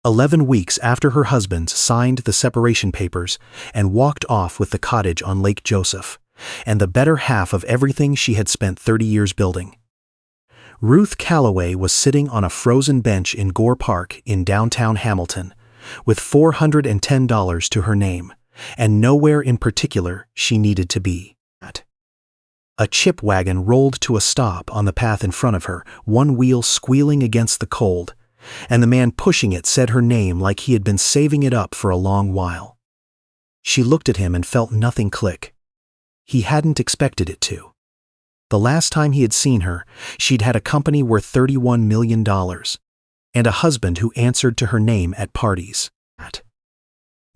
11 weeks after her husband signed the separation papers and walked off with the cottage on Lake Joseph, and the better half of everything she had spent 30 years building. Ruth Calloway was sitting on a frozen bench in Gore Park in downtown Hamilton, with $410 to her name, and nowhere in particular she needed to be at. A chip wagon rolled to a stop on the path in front of her, one wheel squealing against the cold, and the man pushing it said her name like he had been saving it up for a long while. She looked at him and felt nothing click. He hadn't expected it to. The last time he had seen her, she'd had a company worth $31 million, and a husband who answered to her name at parties.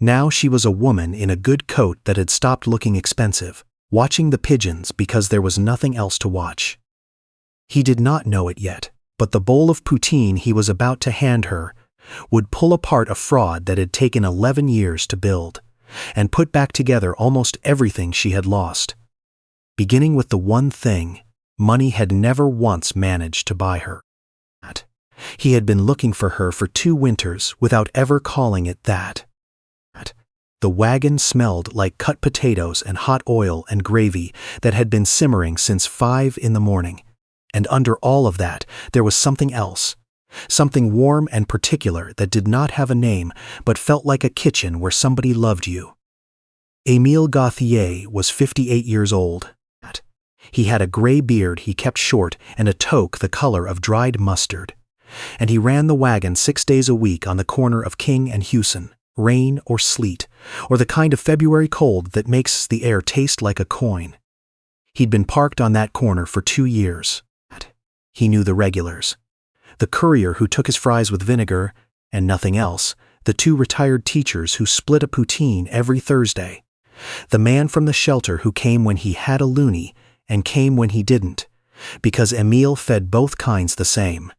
Now she was a woman in a good coat that had stopped looking expensive, watching the pigeons because there was nothing else to watch. He did not know it yet, but the bowl of poutine he was about to hand her would pull apart a fraud that had taken 11 years to build, and put back together almost everything she had lost. Beginning with the one thing, money had never once managed to buy her. He had been looking for her for 2 winters without ever calling it that. The wagon smelled like cut potatoes and hot oil and gravy that had been simmering since 5 in the morning. And under all of that, there was something else, something warm and particular that did not have a name but felt like a kitchen where somebody loved you. Émile Gauthier was 58 years old. He had a gray beard he kept short and a toque the color of dried mustard. And he ran the wagon 6 days a week on the corner of King and Hewson, rain or sleet, or the kind of February cold that makes the air taste like a coin. He'd been parked on that corner for 2 years. He knew the regulars. The courier who took his fries with vinegar, and nothing else, the 2 retired teachers who split a poutine every Thursday, the man from the shelter who came when he had a loonie and came when he didn't, because Émile fed both kinds the same.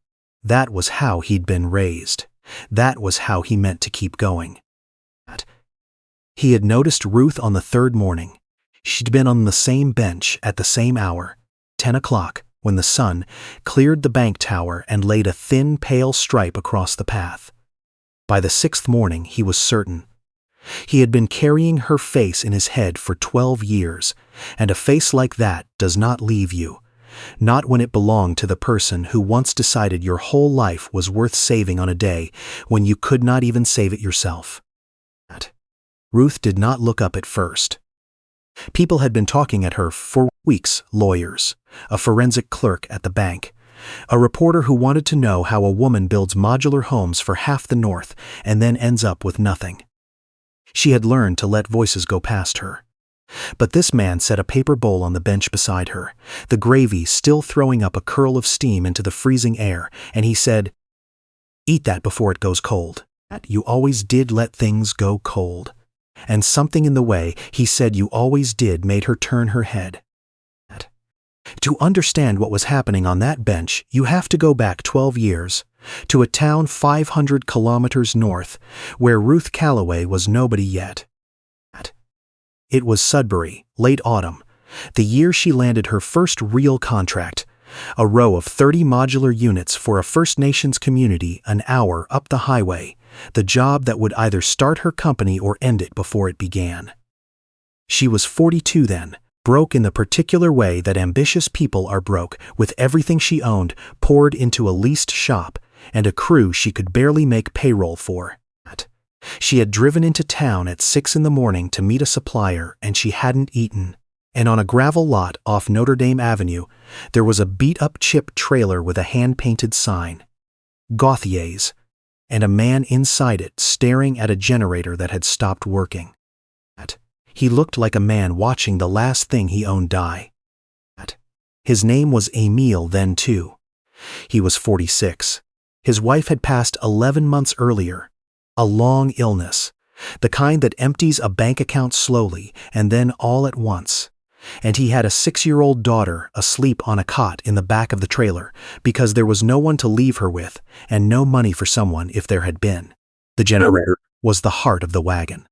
That was how he'd been raised. That was how he meant to keep going. He had noticed Ruth on the 3rd morning. She'd been on the same bench at the same hour, 10 o'clock, when the sun cleared the bank tower and laid a thin, pale stripe across the path. By the 6th morning, he was certain. He had been carrying her face in his head for 12 years, and a face like that does not leave you, not when it belonged to the person who once decided your whole life was worth saving on a day when you could not even save it yourself. Ruth did not look up at first. People had been talking at her for weeks, lawyers, a forensic clerk at the bank, a reporter who wanted to know how a woman builds modular homes for half the North and then ends up with nothing. She had learned to let voices go past her. But this man set a paper bowl on the bench beside her, the gravy still throwing up a curl of steam into the freezing air, and he said, "Eat that before it goes cold. You always did let things go cold." And something in the way he said "you always did" made her turn her head. To understand what was happening on that bench, you have to go back 12 years, to a town 500 kilometers north, where Ruth Calloway was nobody yet. It was Sudbury, late autumn, the year she landed her first real contract, a row of 30 modular units for a First Nations community an hour up the highway, the job that would either start her company or end it before it began. She was 42 then, broke in the particular way that ambitious people are broke, with everything she owned poured into a leased shop and a crew she could barely make payroll for. She had driven into town at 6 in the morning to meet a supplier, and she hadn't eaten. And on a gravel lot off Notre Dame Avenue, there was a beat-up chip trailer with a hand-painted sign, Gauthier's, and a man inside it staring at a generator that had stopped working. He looked like a man watching the last thing he owned die. His name was Émile then, too. He was 46. His wife had passed 11 months earlier. A long illness, the kind that empties a bank account slowly and then all at once. And he had a 6-year-old daughter asleep on a cot in the back of the trailer because there was no one to leave her with and no money for someone if there had been. The generator was the heart of the wagon.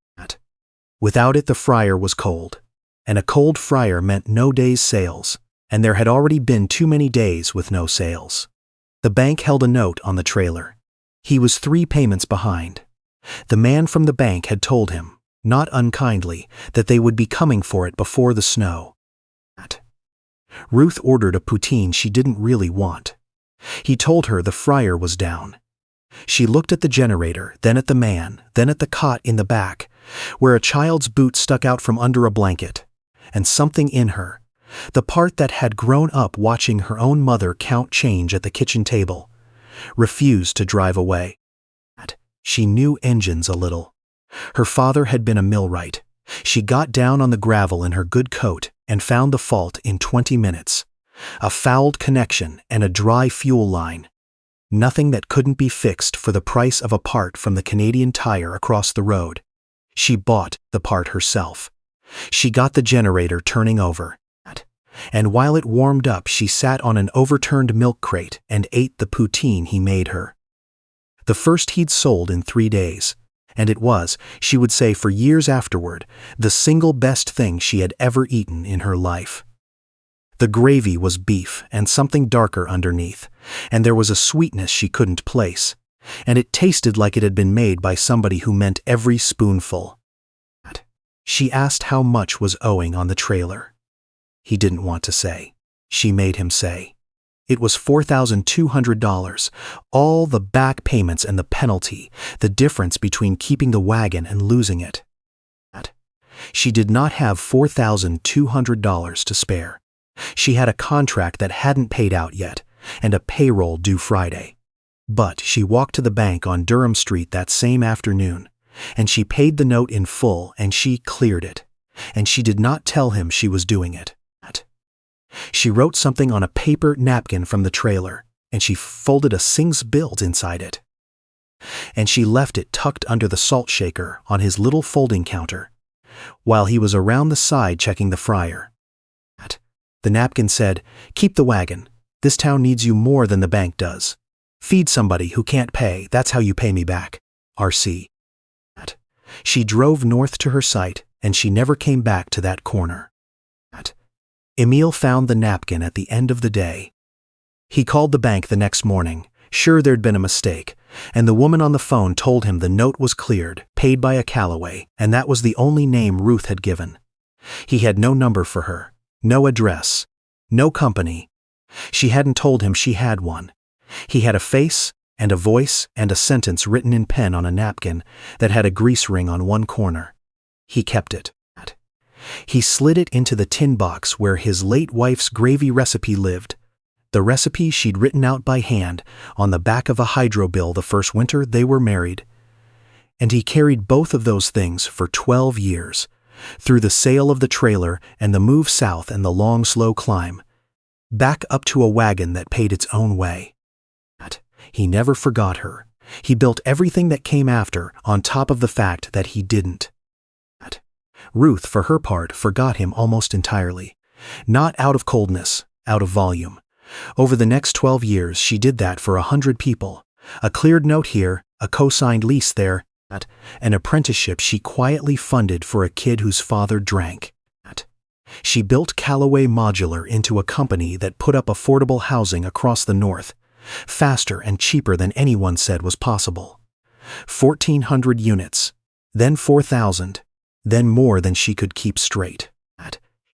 Without it, the fryer was cold, and a cold fryer meant no day's sales, and there had already been too many days with no sales. The bank held a note on the trailer. He was 3 payments behind. The man from the bank had told him, not unkindly, that they would be coming for it before the snow. Ruth ordered a poutine she didn't really want. He told her the fryer was down. She looked at the generator, then at the man, then at the cot in the back, where a child's boot stuck out from under a blanket, and something in her, the part that had grown up watching her own mother count change at the kitchen table, refused to drive away. She knew engines a little. Her father had been a millwright. She got down on the gravel in her good coat and found the fault in 20 minutes. A fouled connection and a dry fuel line. Nothing that couldn't be fixed for the price of a part from the Canadian Tire across the road. She bought the part herself. She got the generator turning over. And while it warmed up, she sat on an overturned milk crate and ate the poutine he made her. The first he'd sold in 3 days, and it was, she would say for years afterward, the single best thing she had ever eaten in her life. The gravy was beef and something darker underneath, and there was a sweetness she couldn't place, and it tasted like it had been made by somebody who meant every spoonful. She asked how much was owing on the trailer. He didn't want to say. She made him say. It was $4,200, all the back payments and the penalty, the difference between keeping the wagon and losing it. She did not have $4,200 to spare. She had a contract that hadn't paid out yet, and a payroll due Friday. But she walked to the bank on Durham Street that same afternoon, and she paid the note in full and she cleared it, and she did not tell him she was doing it. She wrote something on a paper napkin from the trailer, and she folded a Sing's bills inside it. And she left it tucked under the salt shaker on his little folding counter, while he was around the side checking the fryer. The napkin said, "Keep the wagon. This town needs you more than the bank does. Feed somebody who can't pay, that's how you pay me back. R.C." She drove north to her site, and she never came back to that corner. Emile found the napkin at the end of the day. He called the bank the next morning, sure there'd been a mistake, and the woman on the phone told him the note was cleared, paid by a Callaway, and that was the only name Ruth had given. He had no number for her, no address, no company. She hadn't told him she had one. He had a face and a voice and a sentence written in pen on a napkin that had a grease ring on one corner. He kept it. He slid it into the tin box where his late wife's gravy recipe lived, the recipe she'd written out by hand on the back of a hydro bill the first winter they were married. And he carried both of those things for 12 years, through the sale of the trailer and the move south and the long, slow climb, back up to a wagon that paid its own way. He never forgot her. He built everything that came after on top of the fact that he didn't. Ruth, for her part, forgot him almost entirely. Not out of coldness, out of volume. Over the next 12 years, she did that for 100 people. A cleared note here, a co-signed lease there, an apprenticeship she quietly funded for a kid whose father drank. She built Callaway Modular into a company that put up affordable housing across the north, faster and cheaper than anyone said was possible. 1,400 units, then 4,000. Then more than she could keep straight.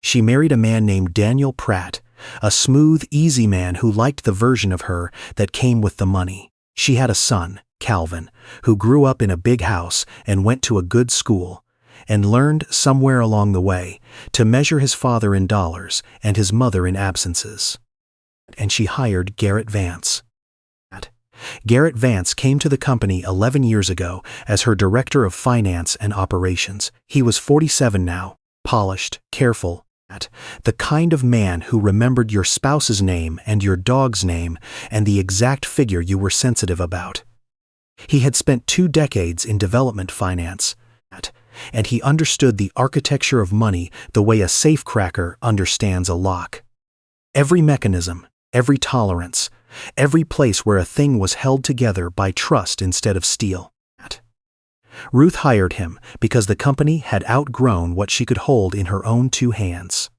She married a man named Daniel Pratt, a smooth, easy man who liked the version of her that came with the money. She had a son, Calvin, who grew up in a big house and went to a good school, and learned somewhere along the way to measure his father in dollars and his mother in absences. And she hired Garrett Vance. Garrett Vance came to the company 11 years ago as her director of finance and operations. He was 47 now, polished, careful, the kind of man who remembered your spouse's name and your dog's name and the exact figure you were sensitive about. He had spent 2 decades in development finance, and he understood the architecture of money the way a safecracker understands a lock. Every mechanism, every tolerance, every place where a thing was held together by trust instead of steel. Ruth hired him because the company had outgrown what she could hold in her own 2 hands.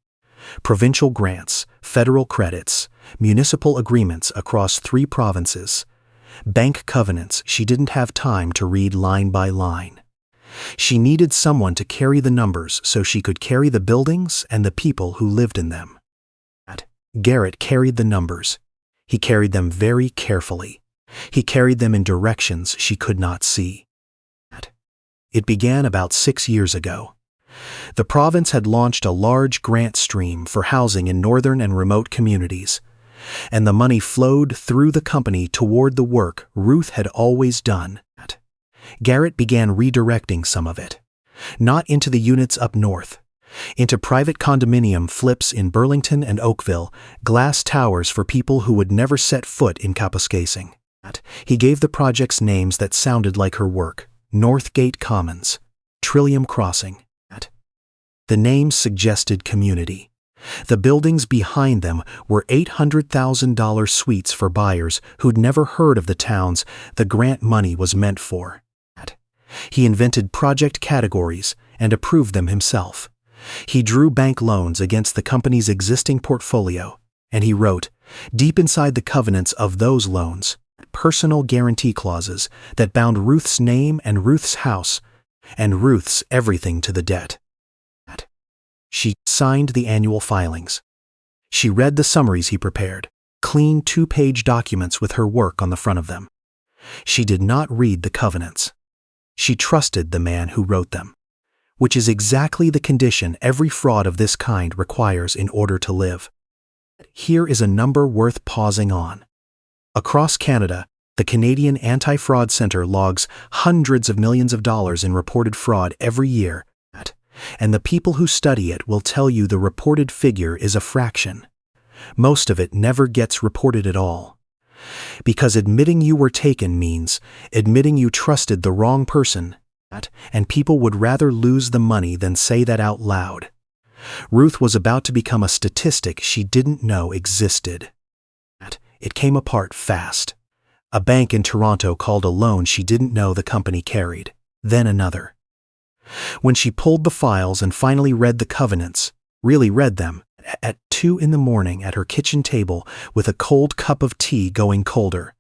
Provincial grants, federal credits, municipal agreements across 3 provinces, Bank covenants she didn't have time to read line by line. She needed someone to carry the numbers so she could carry the buildings and the people who lived in them. Garrett carried the numbers. He carried them very carefully. He carried them in directions she could not see. It began about 6 years ago. The province had launched a large grant stream for housing in northern and remote communities, and the money flowed through the company toward the work Ruth had always done. Garrett began redirecting some of it, not into the units up north, into private condominium flips in Burlington and Oakville, glass towers for people who would never set foot in Kapuskasing. He gave the projects names that sounded like her work: Northgate Commons, Trillium Crossing. The names suggested community. The buildings behind them were $800,000 suites for buyers who'd never heard of the towns the grant money was meant for. He invented project categories and approved them himself. He drew bank loans against the company's existing portfolio, and he wrote, deep inside the covenants of those loans, personal guarantee clauses that bound Ruth's name and Ruth's house and Ruth's everything to the debt. She signed the annual filings. She read the summaries he prepared, clean 2-page documents with her work on the front of them. She did not read the covenants. She trusted the man who wrote them, which is exactly the condition every fraud of this kind requires in order to live. Here is a number worth pausing on. Across Canada, the Canadian Anti-Fraud Centre logs hundreds of millions of dollars in reported fraud every year, and the people who study it will tell you the reported figure is a fraction. Most of it never gets reported at all. Because admitting you were taken means admitting you trusted the wrong person, and people would rather lose the money than say that out loud. Ruth was about to become a statistic she didn't know existed. It came apart fast. A bank in Toronto called a loan she didn't know the company carried, then another. When she pulled the files and finally read the covenants, really read them, at 2 a.m. at her kitchen table with a cold cup of tea going colder,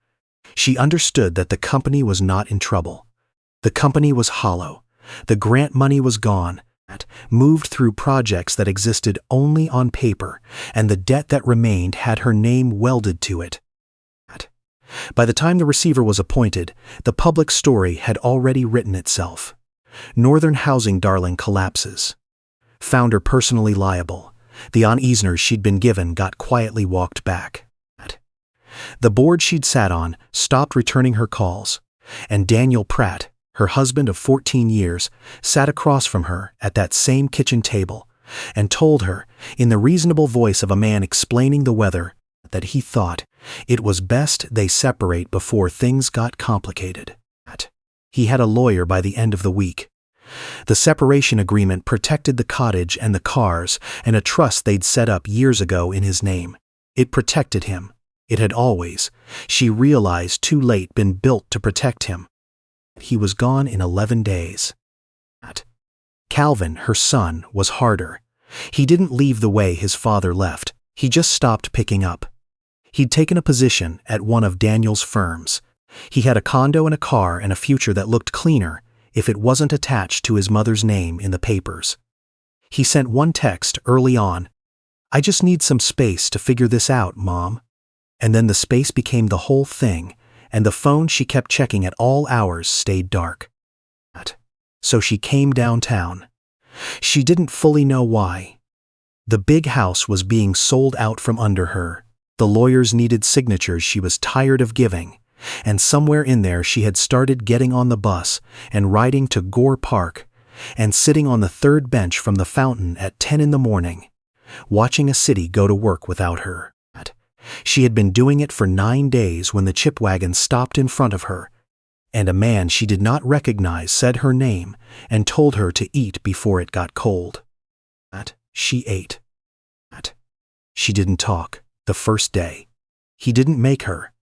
she understood that the company was not in trouble. The company was hollow. The grant money was gone, moved through projects that existed only on paper, and the debt that remained had her name welded to it. By the time the receiver was appointed, the public story had already written itself. Northern housing darling collapses. Founder personally liable. The uneaseners she'd been given got quietly walked back. The board she'd sat on stopped returning her calls, and Daniel Pratt, her husband of 14 years, sat across from her at that same kitchen table and told her, in the reasonable voice of a man explaining the weather, that he thought it was best they separate before things got complicated. He had a lawyer by the end of the week. The separation agreement protected the cottage and the cars and a trust they'd set up years ago in his name. It protected him. It had always, she realized too late, been built to protect him. He was gone in 11 days. Calvin, her son, was harder. He didn't leave the way his father left. He just stopped picking up. He'd taken a position at one of Daniel's firms. He had a condo and a car and a future that looked cleaner if it wasn't attached to his mother's name in the papers. He sent one text early on, "I just need some space to figure this out, Mom." And then the space became the whole thing, and the phone she kept checking at all hours stayed dark. So she came downtown. She didn't fully know why. The big house was being sold out from under her. The lawyers needed signatures she was tired of giving. And somewhere in there she had started getting on the bus and riding to Gore Park and sitting on the third bench from the fountain at 10 a.m, watching a city go to work without her. She had been doing it for 9 days when the chip wagon stopped in front of her, and a man she did not recognize said her name and told her to eat before it got cold. She ate. She didn't talk the first day. He didn't make her.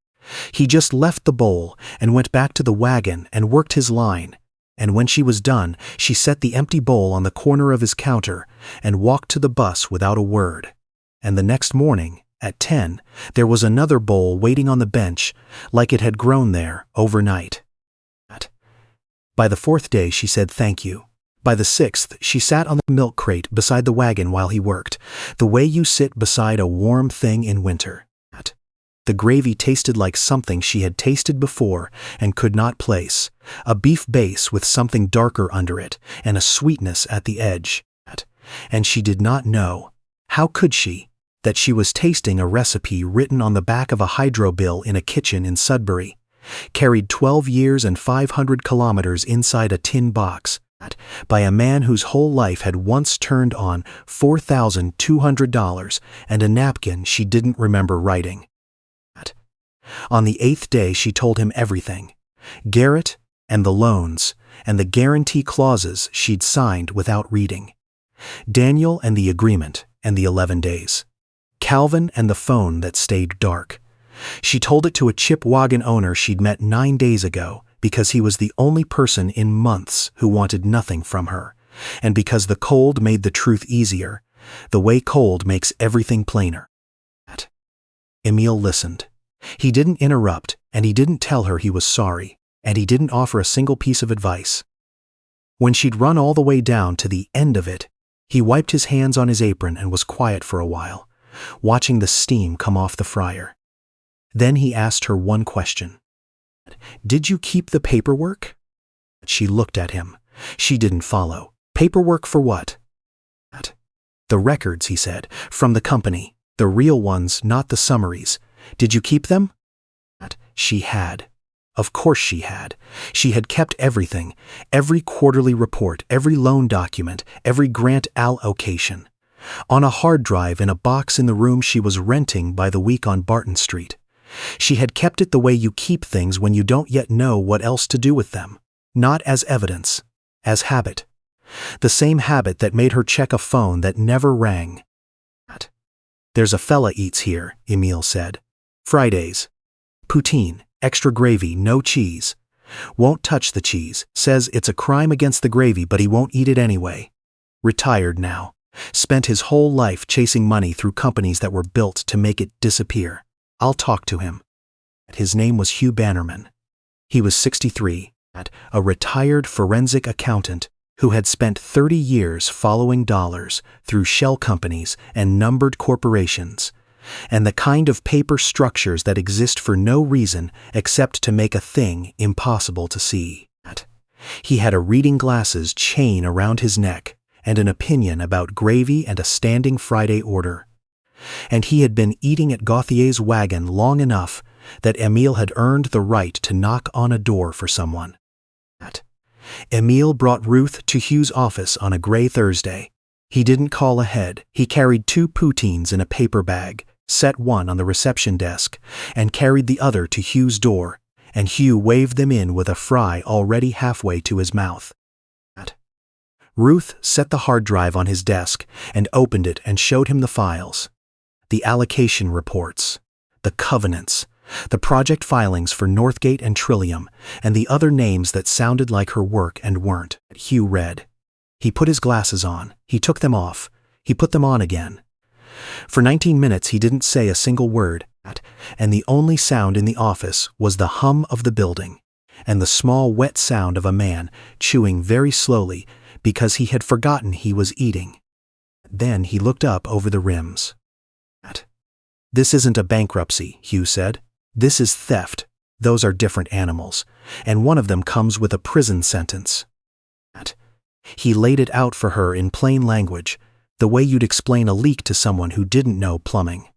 He just left the bowl and went back to the wagon and worked his line, and when she was done, she set the empty bowl on the corner of his counter and walked to the bus without a word. And the next morning, At 10, there was another bowl waiting on the bench, like it had grown there overnight. By the 4th day, she said thank you. By the 6th, she sat on the milk crate beside the wagon while he worked, the way you sit beside a warm thing in winter. The gravy tasted like something she had tasted before and could not place, a beef base with something darker under it and a sweetness at the edge. And she did not know, how could she, that she was tasting a recipe written on the back of a hydro bill in a kitchen in Sudbury, carried 12 years and 500 kilometers inside a tin box, by a man whose whole life had once turned on $4,200 and a napkin she didn't remember writing. On the 8th day she told him everything, Garrett and the loans and the guarantee clauses she'd signed without reading, Daniel and the agreement and the 11 days, Calvin and the phone that stayed dark. She told it to a chip wagon owner she'd met 9 days ago because he was the only person in months who wanted nothing from her, and because the cold made the truth easier, the way cold makes everything plainer. Emil listened. He didn't interrupt, and he didn't tell her he was sorry, and he didn't offer a single piece of advice. When she'd run all the way down to the end of it, he wiped his hands on his apron and was quiet for a while, watching the steam come off the fryer. Then he asked her one question. Did you keep the paperwork? She looked at him. She didn't follow. Paperwork for what? The records, he said, from the company. The real ones, not the summaries. Did you keep them? She had. Of course she had. She had kept everything, every quarterly report, every loan document, every grant allocation, on a hard drive in a box in the room she was renting by the week on Barton Street. She had kept it the way you keep things when you don't yet know what else to do with them, not as evidence, as habit. The same habit that made her check a phone that never rang. There's a fella eats here, Emil said. Fridays. Poutine, extra gravy, no cheese. Won't touch the cheese, says it's a crime against the gravy, but he won't eat it anyway. Retired now. Spent his whole life chasing money through companies that were built to make it disappear. I'll talk to him. His name was Hugh Bannerman. He was 63, a retired forensic accountant who had spent 30 years following dollars through shell companies and numbered corporations, and the kind of paper structures that exist for no reason except to make a thing impossible to see. He had a reading glasses chain around his neck and an opinion about gravy and a standing Friday order. And he had been eating at Gauthier's Wagon long enough that Emil had earned the right to knock on a door for someone. Emil brought Ruth to Hugh's office on a gray Thursday. He didn't call ahead. He carried 2 poutines in a paper bag, set one on the reception desk, and carried the other to Hugh's door, and Hugh waved them in with a fry already halfway to his mouth. Ruth set the hard drive on his desk and opened it and showed him the files. The allocation reports, the covenants, the project filings for Northgate and Trillium, and the other names that sounded like her work and weren't. Hugh read. He put his glasses on. He took them off. He put them on again. For 19 minutes he didn't say a single word, and the only sound in the office was the hum of the building and the small wet sound of a man chewing very slowly because he had forgotten he was eating. Then he looked up over the rims. This isn't a bankruptcy, Hugh said. This is theft. Those are different animals, and one of them comes with a prison sentence. He laid it out for her in plain language, the way you'd explain a leak to someone who didn't know plumbing.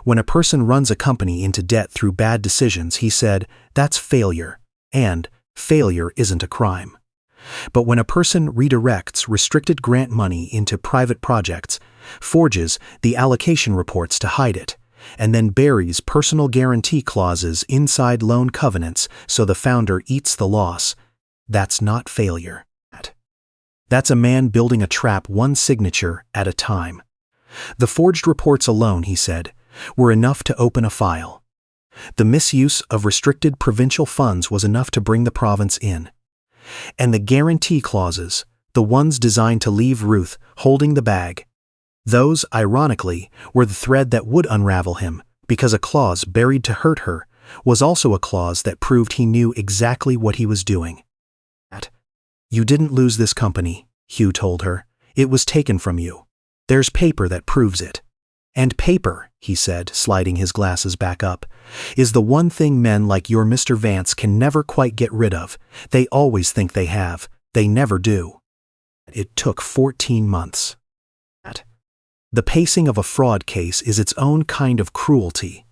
When a person runs a company into debt through bad decisions, he said, that's failure, and failure isn't a crime. But when a person redirects restricted grant money into private projects, forges the allocation reports to hide it, and then buries personal guarantee clauses inside loan covenants so the founder eats the loss, that's not failure. That's a man building a trap one signature at a time. The forged reports alone, he said, were enough to open a file. The misuse of restricted provincial funds was enough to bring the province in. And the guarantee clauses, the ones designed to leave Ruth holding the bag, Those, ironically, were the thread that would unravel him, because a clause buried to hurt her was also a clause that proved he knew exactly what he was doing. "You didn't lose this company," Hugh told her. "It was taken from you. There's paper that proves it." "And paper," he said, sliding his glasses back up, "is the one thing men like your Mr. Vance can never quite get rid of. They always think they have. They never do." It took 14 months. The pacing of a fraud case is its own kind of cruelty.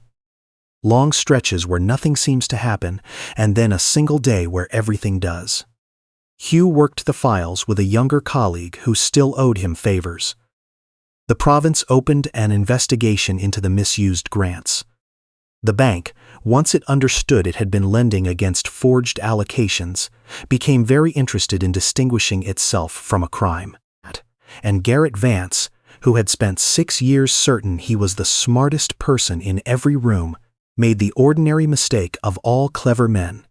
Long stretches where nothing seems to happen, and then a single day where everything does. Hugh worked the files with a younger colleague who still owed him favors. The province opened an investigation into the misused grants. The bank, once it understood it had been lending against forged allocations, became very interested in distinguishing itself from a crime. And Garrett Vance, who had spent 6 years certain he was the smartest person in every room, made the ordinary mistake of all clever men,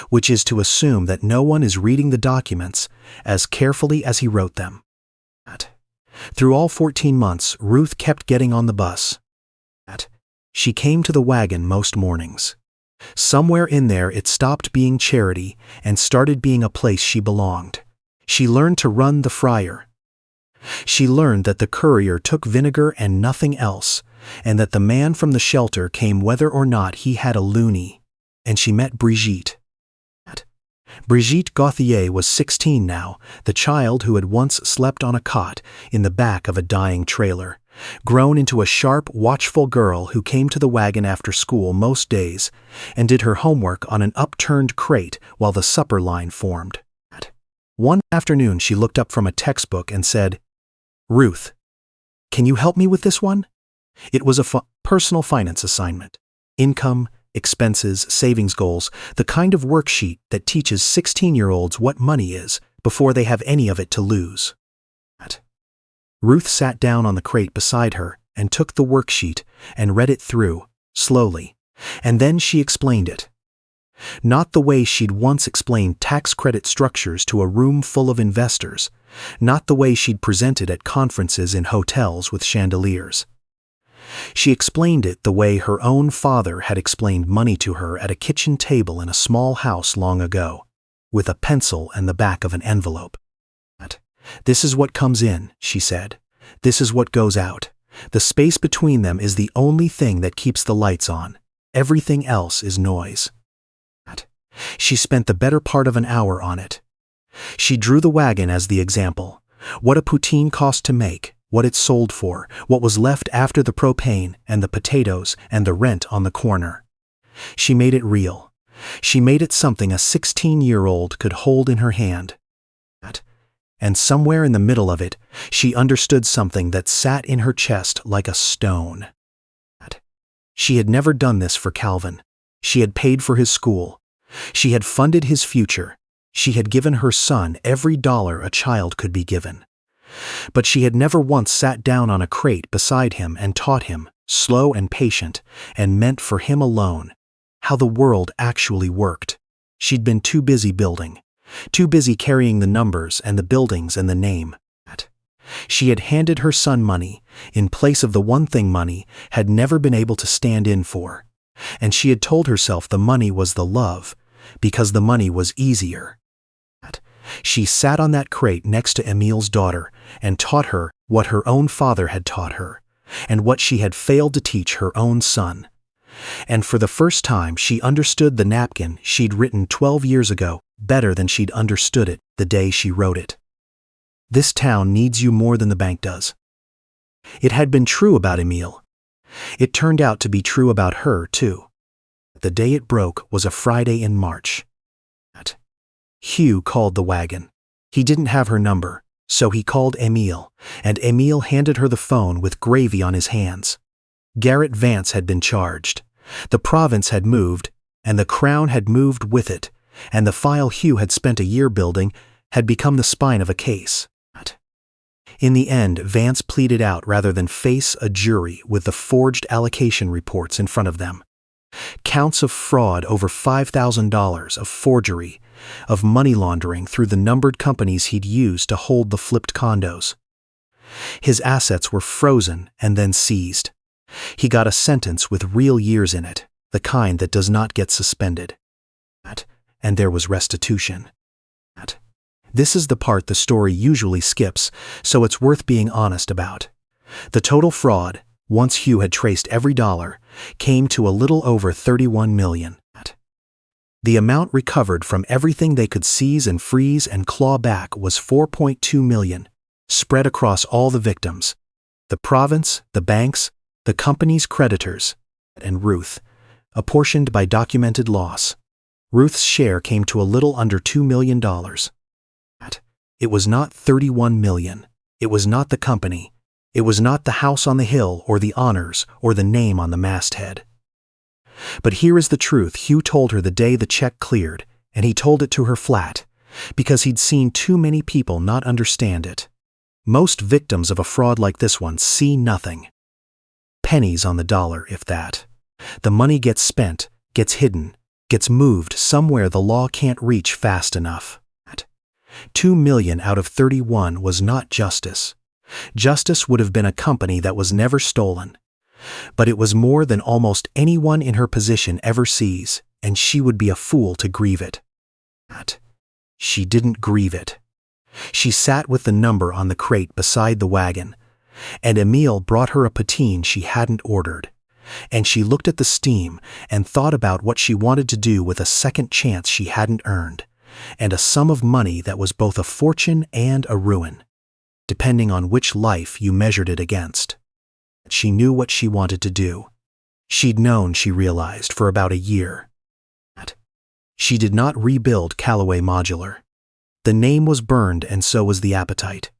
which is to assume that no one is reading the documents as carefully as he wrote them. Through all 14 months, Ruth kept getting on the bus. She came to the Wagon most mornings. Somewhere in there it stopped being charity and started being a place she belonged. She learned to run the fryer. She learned that the courier took vinegar and nothing else, and that the man from the shelter came whether or not he had a loonie. And she met Brigitte. Brigitte Gauthier was 16 now, the child who had once slept on a cot in the back of a dying trailer, grown into a sharp, watchful girl who came to the Wagon after school most days and did her homework on an upturned crate while the supper line formed. One afternoon she looked up from a textbook and said, "Ruth, can you help me with this one?" It was a personal finance assignment. Income, expenses, savings goals, the kind of worksheet that teaches 16-year-olds what money is before they have any of it to lose. Ruth sat down on the crate beside her and took the worksheet and read it through, slowly, and then she explained it. Not the way she'd once explained tax credit structures to a room full of investors, not the way she'd presented at conferences in hotels with chandeliers. She explained it the way her own father had explained money to her at a kitchen table in a small house long ago, with a pencil and the back of an envelope. "This is what comes in," she said. "This is what goes out. The space between them is the only thing that keeps the lights on. Everything else is noise." She spent the better part of an hour on it. She drew the Wagon as the example. What a poutine cost to make, what it sold for, what was left after the propane and the potatoes and the rent on the corner. She made it real. She made it something a 16-year-old could hold in her hand. And somewhere in the middle of it, she understood something that sat in her chest like a stone. She had never done this for Calvin. She had paid for his school. She had funded his future. She had given her son every dollar a child could be given. But she had never once sat down on a crate beside him and taught him, slow and patient, and meant for him alone, how the world actually worked. She'd been too busy building, too busy carrying the numbers and the buildings and the name. She had handed her son money in place of the one thing money had never been able to stand in for, and she had told herself the money was the love, because the money was easier. She sat on that crate next to Emile's daughter and taught her what her own father had taught her, and what she had failed to teach her own son. And for the first time she understood the napkin she'd written 12 years ago better than she'd understood it the day she wrote it. This town needs you more than the bank does. It had been true about Emile. It turned out to be true about her, too. The day it broke was a Friday in March. Hugh called the Wagon. He didn't have her number, so he called Emile, and Emile handed her the phone with gravy on his hands. Garrett Vance had been charged. The province had moved, and the crown had moved with it, and the file Hugh had spent a year building had become the spine of a case. In the end, Vance pleaded out rather than face a jury with the forged allocation reports in front of them. Counts of fraud over $5,000, of forgery, of money laundering through the numbered companies he'd used to hold the flipped condos. His assets were frozen and then seized. He got a sentence with real years in it, the kind that does not get suspended. And there was restitution. This is the part the story usually skips, so it's worth being honest about. The total fraud, once Hugh had traced every dollar, came to a little over $31 million. The amount recovered from everything they could seize and freeze and claw back was $4.2 million, spread across all the victims: the province, the banks, the company's creditors, and Ruth, apportioned by documented loss. Ruth's share came to a little under $2 million. It was not $31 million. It was not the company. It was not the house on the hill or the honors or the name on the masthead. But here is the truth Hugh told her the day the check cleared, and he told it to her flat, because he'd seen too many people not understand it. Most victims of a fraud like this one see nothing. Pennies on the dollar, if that. The money gets spent, gets hidden, gets moved somewhere the law can't reach fast enough. 2 million out of 31 was not justice. Justice would have been a company that was never stolen. But it was more than almost anyone in her position ever sees, and she would be a fool to grieve it. She didn't grieve it. She sat with the number on the crate beside the wagon, and Emile brought her a poutine she hadn't ordered. And she looked at the steam and thought about what she wanted to do with a second chance she hadn't earned, and a sum of money that was both a fortune and a ruin, depending on which life you measured it against. She knew what she wanted to do. She'd known, she realized, for about a year. She did not rebuild Callaway Modular. The name was burned, and so was the appetite.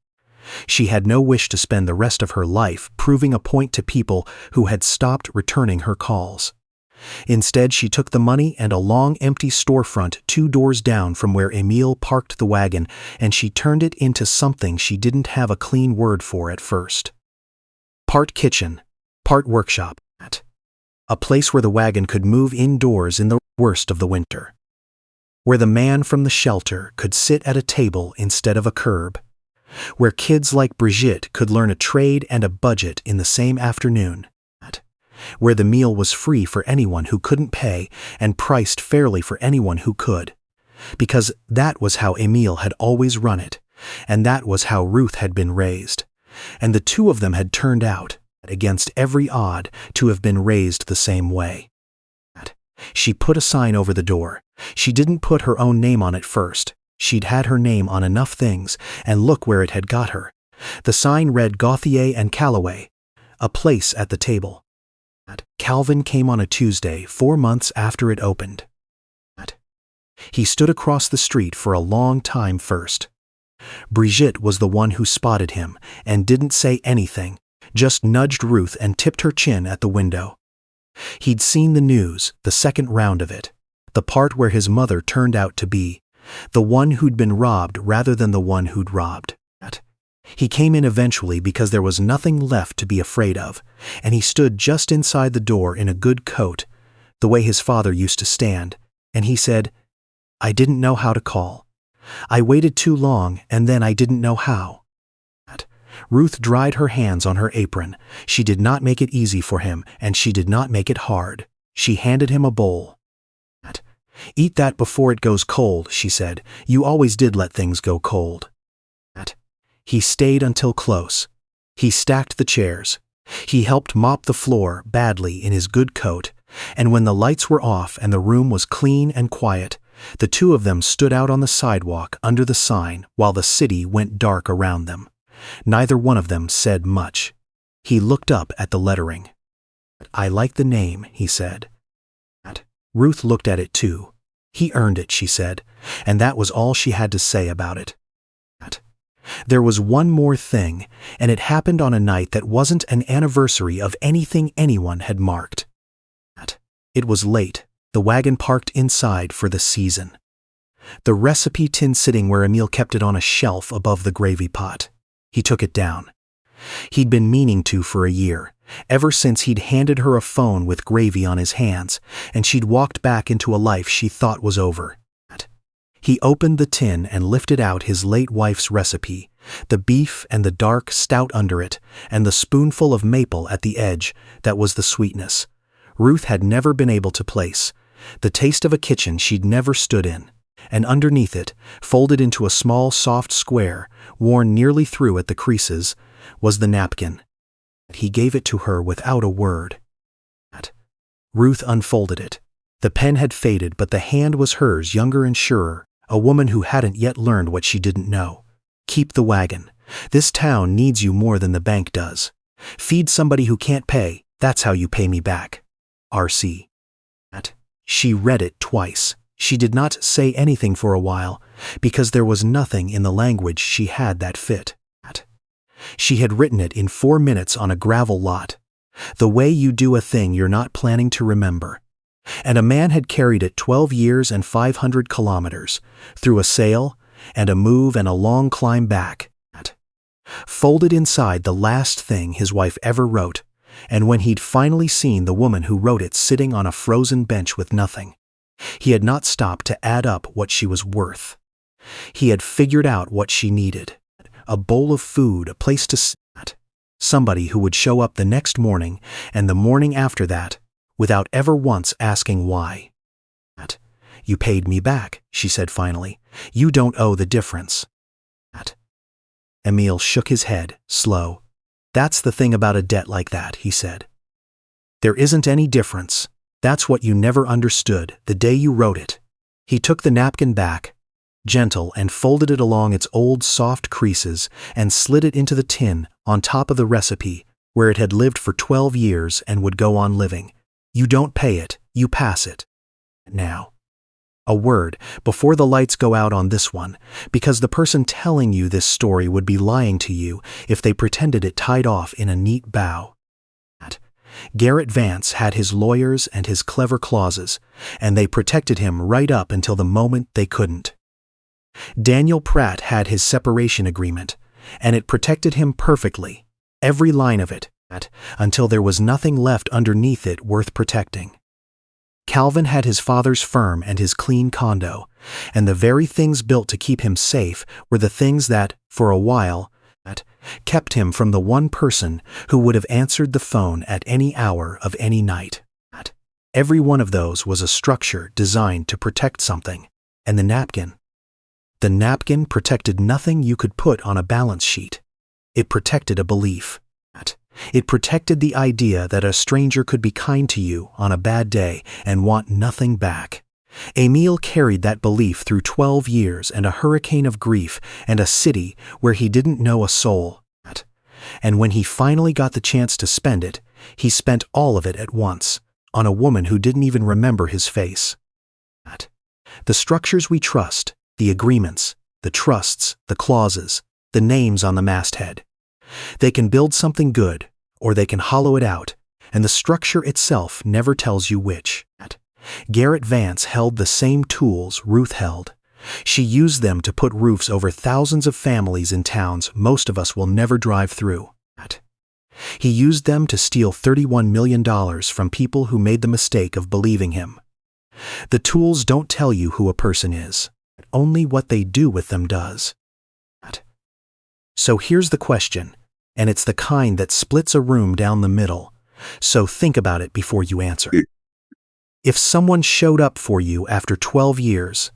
She had no wish to spend the rest of her life proving a point to people who had stopped returning her calls. Instead, she took the money and a long empty storefront 2 doors down from where Emile parked the wagon, and she turned it into something she didn't have a clean word for at first. Part kitchen, part workshop. A place where the wagon could move indoors in the worst of the winter. Where the man from the shelter could sit at a table instead of a curb. Where kids like Brigitte could learn a trade and a budget in the same afternoon. Where the meal was free for anyone who couldn't pay and priced fairly for anyone who could. Because that was how Emile had always run it, and that was how Ruth had been raised. And the two of them had turned out, against every odd, to have been raised the same way. She put a sign over the door. She didn't put her own name on it first. She'd had her name on enough things, and look where it had got her. The sign read Gauthier and Callaway, a place at the table. Calvin came on a Tuesday 4 months after it opened. He stood across the street for a long time first. Brigitte was the one who spotted him and didn't say anything, just nudged Ruth and tipped her chin at the window. He'd seen the news, the second round of it, the part where his mother turned out to be the one who'd been robbed rather than the one who'd robbed. He came in eventually because there was nothing left to be afraid of, and he stood just inside the door in a good coat, the way his father used to stand, and he said, "I didn't know how to call. I waited too long, and then I didn't know how." Ruth dried her hands on her apron. She did not make it easy for him, and she did not make it hard. She handed him a bowl. "Eat that before it goes cold," she said. "You always did let things go cold." He stayed until close. He stacked the chairs. He helped mop the floor badly in his good coat, and when the lights were off and the room was clean and quiet, the two of them stood out on the sidewalk under the sign while the city went dark around them. Neither one of them said much. He looked up at the lettering. "I like the name," he said. Ruth looked at it too. "He earned it," she said, and that was all she had to say about it. There was one more thing, and it happened on a night that wasn't an anniversary of anything anyone had marked. It was late, the wagon parked inside for the season. The recipe tin sitting where Emile kept it on a shelf above the gravy pot. He took it down. He'd been meaning to for a year, ever since he'd handed her a phone with gravy on his hands, and she'd walked back into a life she thought was over. He opened the tin and lifted out his late wife's recipe, The beef and the dark stout under it, and the spoonful of maple at the edge, that was the sweetness. Ruth had never been able to place. The taste of a kitchen she'd never stood in. And underneath it, folded into a small soft square, worn nearly through at the creases, was the napkin. He gave it to her without a word. Ruth unfolded it. The pen had faded, but the hand was hers, younger and surer, a woman who hadn't yet learned what she didn't know. Keep the wagon. This town needs you more than the bank does. Feed somebody who can't pay, that's how you pay me back. R.C. She read it twice. She did not say anything for a while, because there was nothing in the language she had that fit. She had written it in 4 minutes on a gravel lot. The way you do a thing you're not planning to remember. And a man had carried it 12 years and 500 kilometers, through a sale, and a move and a long climb back. Folded inside the last thing his wife ever wrote, and when he'd finally seen the woman who wrote it sitting on a frozen bench with nothing, he had not stopped to add up what she was worth. He had figured out what she needed. A bowl of food, a place to sit, somebody who would show up the next morning and the morning after that, without ever once asking why. You paid me back, she said finally. You don't owe the difference. Emil shook his head, slow. That's the thing about a debt like that, he said. There isn't any difference. That's what you never understood the day you wrote it. He took the napkin back, gentle, and folded it along its old soft creases and slid it into the tin on top of the recipe, where it had lived for 12 years and would go on living. You don't pay it, you pass it. Now. A word, before the lights go out on this one, because the person telling you this story would be lying to you if they pretended it tied off in a neat bow. Garrett Vance had his lawyers and his clever clauses, and they protected him right up until the moment they couldn't. Daniel Pratt had his separation agreement, and it protected him perfectly, every line of it, until there was nothing left underneath it worth protecting. Calvin had his father's firm and his clean condo, and the very things built to keep him safe were the things that, for a while, kept him from the one person who would have answered the phone at any hour of any night. Every one of those was a structure designed to protect something, and the napkin. The napkin protected nothing you could put on a balance sheet. It protected a belief. It protected the idea that a stranger could be kind to you on a bad day and want nothing back. Emil carried that belief through 12 years and a hurricane of grief and a city where he didn't know a soul. And when he finally got the chance to spend it, he spent all of it at once, on a woman who didn't even remember his face. The structures we trust, the agreements, the trusts, the clauses, the names on the masthead. They can build something good, or they can hollow it out, and the structure itself never tells you which. Garrett Vance held the same tools Ruth held. She used them to put roofs over thousands of families in towns most of us will never drive through. He used them to steal $31 million from people who made the mistake of believing him. The tools don't tell you who a person is. Only what they do with them does. So here's the question, and it's the kind that splits a room down the middle, so think about it before you answer. If someone showed up for you after 12 years,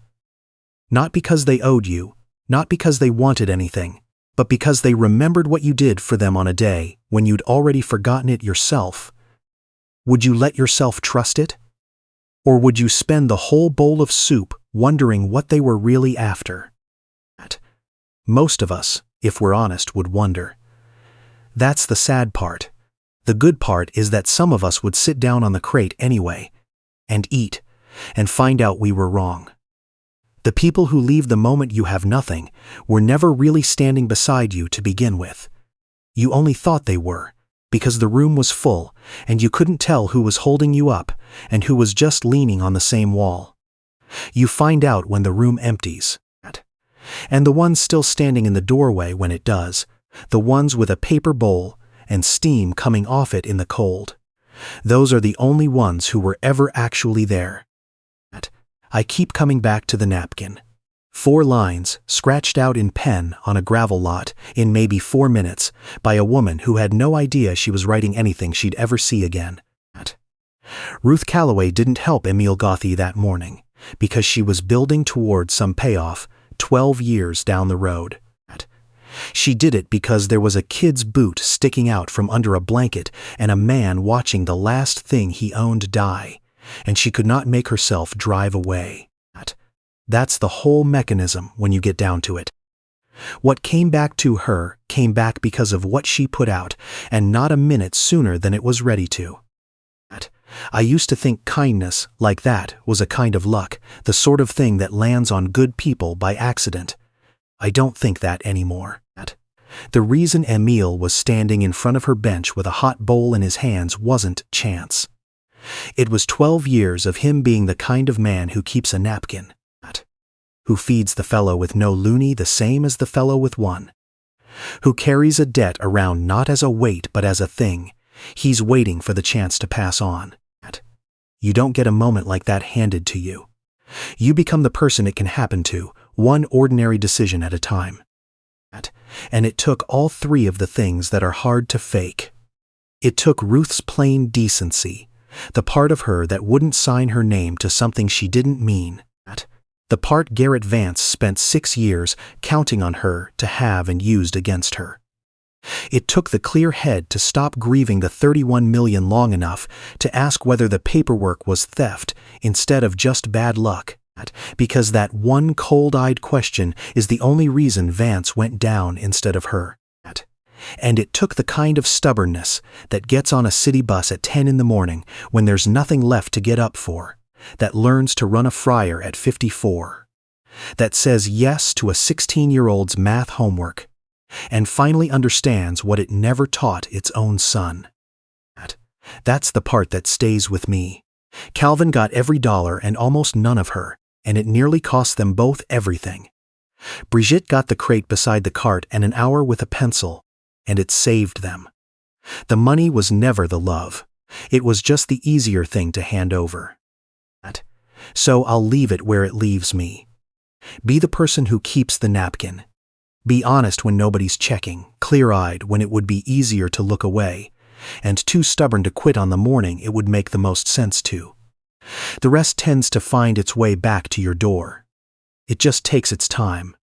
not because they owed you, not because they wanted anything, but because they remembered what you did for them on a day when you'd already forgotten it yourself, would you let yourself trust it? Or would you spend the whole bowl of soup wondering what they were really after? Most of us, if we're honest, would wonder. That's the sad part. The good part is that some of us would sit down on the crate anyway, and eat, and find out we were wrong. The people who leave the moment you have nothing were never really standing beside you to begin with. You only thought they were, because the room was full, and you couldn't tell who was holding you up and who was just leaning on the same wall. You find out when the room empties. And the ones still standing in the doorway when it does, the ones with a paper bowl and steam coming off it in the cold, those are the only ones who were ever actually there. I keep coming back to the napkin. 4 lines, scratched out in pen on a gravel lot, in maybe 4 minutes, by a woman who had no idea she was writing anything she'd ever see again. Ruth Calloway didn't help Emil Gothi that morning, because she was building towards some payoff 12 years down the road. She did it because there was a kid's boot sticking out from under a blanket and a man watching the last thing he owned die, and she could not make herself drive away. That's the whole mechanism when you get down to it. What came back to her came back because of what she put out, and not a minute sooner than it was ready to. I used to think kindness, like that, was a kind of luck, the sort of thing that lands on good people by accident. I don't think that anymore. The reason Emil was standing in front of her bench with a hot bowl in his hands wasn't chance. It was 12 years of him being the kind of man who keeps a napkin, who feeds the fellow with no loonie the same as the fellow with one, who carries a debt around not as a weight but as a thing. He's waiting for the chance to pass on. You don't get a moment like that handed to you. You become the person it can happen to, one ordinary decision at a time. And it took all 3 of the things that are hard to fake. It took Ruth's plain decency, the part of her that wouldn't sign her name to something she didn't mean, the part Garrett Vance spent 6 years counting on her to have and used against her. It took the clear head to stop grieving the $31 million long enough to ask whether the paperwork was theft instead of just bad luck, because that one cold-eyed question is the only reason Vance went down instead of her. And it took the kind of stubbornness that gets on a city bus at 10 in the morning when there's nothing left to get up for, that learns to run a fryer at 54, that says yes to a 16-year-old's math homework, and finally understands what it never taught its own son. That's the part that stays with me. Calvin got every dollar and almost none of her, and it nearly cost them both everything. Brigitte got the crate beside the cart and an hour with a pencil, and it saved them. The money was never the love. It was just the easier thing to hand over. So I'll leave it where it leaves me. Be the person who keeps the napkin. Be honest when nobody's checking, clear-eyed when it would be easier to look away, and too stubborn to quit on the morning it would make the most sense to. The rest tends to find its way back to your door. It just takes its time.